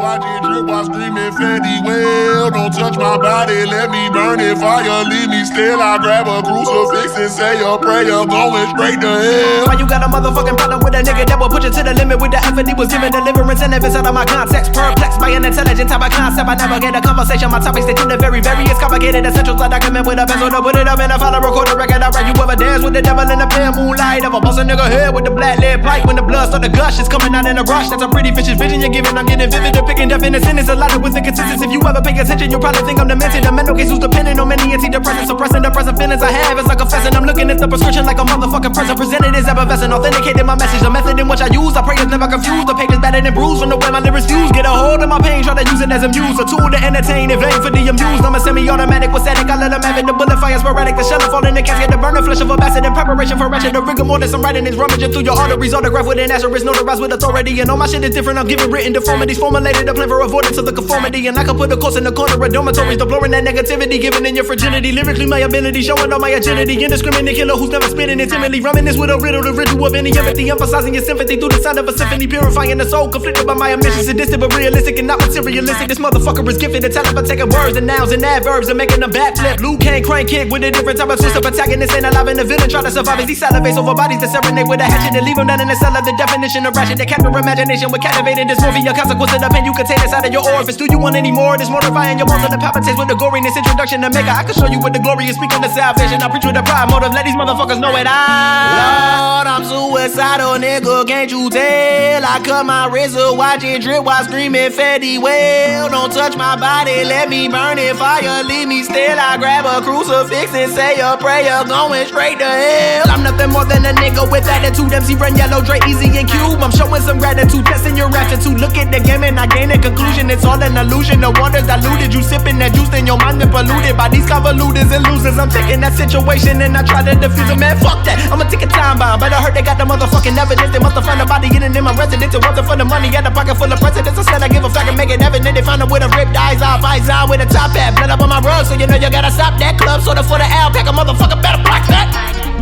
watch it drip while screaming Fetty well. Don't touch my body, let me burn it. Fire, leave me still. I grab a crucifix and say a prayer, going straight to hell. Why you got a motherfucking problem with a nigga that will push it to the limit with the effort he was giving deliverance and evidence out of my context? Perplexed by an intelligent type of concept, I never get a conversation. My topics they tend to very various, complicated essentials. I document with a pencil to put it up in a file, record a record. I write you ever dance with the devil in the pale moonlight. Ever bust a nigga head with the black lead pipe when the blood start to gush? It's coming out in a rush. That's a pretty vicious vision you're giving. I'm getting vivid, the picking definite sentence. A lot of with inconsistency. If you ever pay attention, you'll probably think I'm demented. The mental case who's dependent on many antidepressants, suppressing the present feelings I have. It's like confessing. I'm looking at the prescription like a motherfucking present. Presented as effervescent, authenticated my message. The method in which I use, I pray it's never confused. The page is battered and bruised from the way my lyrics fuse. Get a hold of my pain, try to use it as a muse. A tool to entertain, in vain for the amused. I'm a semi-automatic with static. I let them have it. The bullet fire sporadic. The shell fall in the casket. The burning flesh of a bastard in preparation for wretched. The rigor mortis I'm writing is rummaging through your arteries. Autograph with an asterisk, notarized with authority. And all my shit is different. I'm giving written deformities. Formulated a plan for avoidance of the conformity. And I can put a course in the corner of dormitories. Deploring that negativity, giving in your fragility. Lyrically my ability, showing all my agility. Indiscriminate killer who's never spitting intimately. Reminisce with a riddle, the ritual of any empathy. Emphasizing your sympathy through the sound of a symphony. Purifying the soul, conflicted by my omissions. Sadistic but realistic and not materialistic. This motherfucker is gifted at talent for taking words and nouns and adverbs and making them backflip. Luke Kane crank kick with a different type of twist of protagonist. Ain't alive in the villain try to survive as he salivates over bodies that serenade with a hatchet and leave them down in the cell of the definition of ratchet. They capture imagination with captivating dysmorphia. Consequence of the pain you contain inside of your orifice. Do you want any more? This mortifying your bones of the palpitates with the goriness. Introduction to maker. I can show you what the glory is. Speak on the salvation. I preach with the pride motive. Let these motherfuckers know it. Lord, I'm suicidal, nigga. Can't you tell? I cut my wrist up, watch it drip while screaming Fetty well. Don't touch my body, let me burn it. Fire, leave me still. I grab a crucifix and say a prayer, going straight to hell. I'm nothing more than a nigga with attitude. MC Run Yellow, Dre, Easy, and Cube. I'm showing some gratitude, testing your aptitude. Look at the game and I gain a conclusion. It's all an illusion. The water's diluted. You sipping that juice, then your mind been polluted by these convoluters and losers. I'm taking that situation and I try to defuse it. Man, fuck that. I'ma take a time bomb. But I heard they got the motherfucking evidence. They must have found a body getting in my residence. It wasn't for the money. Got a pocket full of presidents. Instead I give a fuck and make it evident. They found her with a ripped eyes off, eyes on with a top hat. Blood up on my rug, so you know you gotta stop that club. Sorta for the alpaca, motherfucker better block that.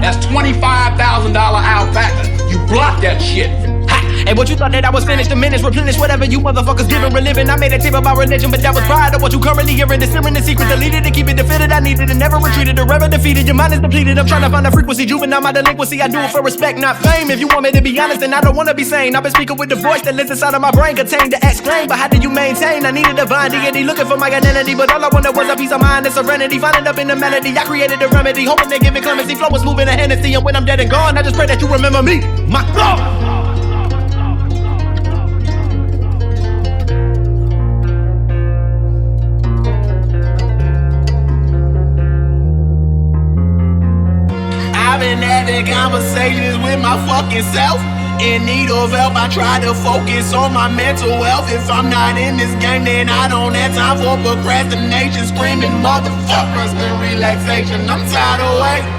That's $25,000 alpaca. You block that shit. Hey, what you thought that I was finished? The minutes replenish whatever you motherfuckers giving, reliving. I made a tape about religion, but that was pride of what you currently hearing. Discernment the secret, deleted to keep it defeated. I needed and never retreated, forever defeated. Your mind is depleted. I'm trying to find a frequency, juvenile my delinquency. I do it for respect, not fame. If you want me to be honest, then I don't wanna be sane. I've been speaking with the voice that lives inside of my brain, contained to exclaim. But how do you maintain? I need a divine deity, looking for my identity. But all I wanted was a peace of mind and serenity. Finding up in the melody, I created a remedy, hoping they give it clemency. Flow is moving a Hennessy, and when I'm dead and gone, I just pray that you remember me. My God. I've been having conversations with my fucking self. In need of help, I try to focus on my mental health. If I'm not in this game, then I don't have time for procrastination. Screaming motherfuckers and relaxation. I'm tired of waiting.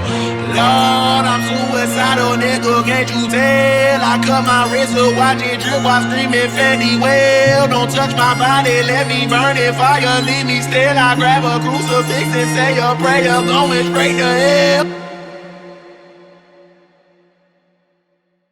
Lord, I'm suicidal, nigga, can't you tell? I cut my wrist up, watch it drip while screaming Fetty well. Don't touch my body, let me burn it. Fire, leave me still. I grab a crucifix and say a prayer, going straight to hell.